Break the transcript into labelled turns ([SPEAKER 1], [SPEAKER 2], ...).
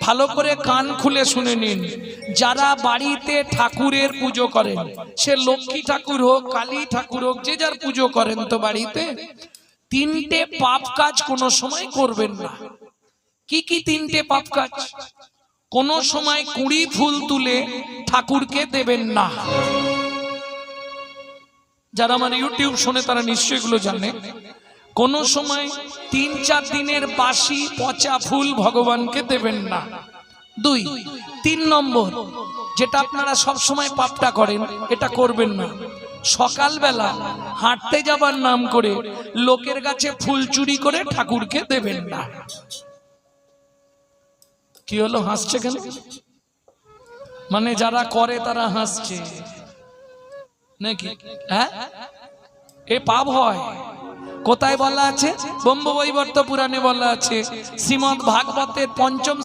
[SPEAKER 1] ভালো করে কান খুলে শুনে নিন। যারা বাড়িতে ঠাকুরের পুজো করেন, সে লক্ষ্মী ঠাকুর হোক, কালী ঠাকুর হোক, যে যার পুজো করেন, তো বাড়িতে তিনটে পাপ কাজ কোনো সময় করবেন না। কি কি তিনটে পাপ কাজ? কোনো সময় কুঁড়ি ফুল তুলে ঠাকুরকে দেবেন না। যারা আমার ইউটিউব শোনে তারা নিশ্চয়ই এগুলো জানে। কোনো সময় 3-4 দিনের বাসি পচা ফুল ভগবানকে দেবেন না। 2, 3 নম্বর, যেটা আপনারা সব সময় পাপটা করেন, এটা করবেন না। সকালবেলা হাঁটতে যাবার নাম করে লোকের কাছে ফুল চুরি করে ঠাকুরকে দেবেন না। কি হলো, হাসছে কেন? মানে যারা করে তারা হাসছে নাকি? হ্যাঁ, এ পাপ হয়। কোথায় বলা আছে? ব্রহ্মবৈবর্ত পুরাণে বলা আছে, শ্রীমদ্ ভাগবতের 5ম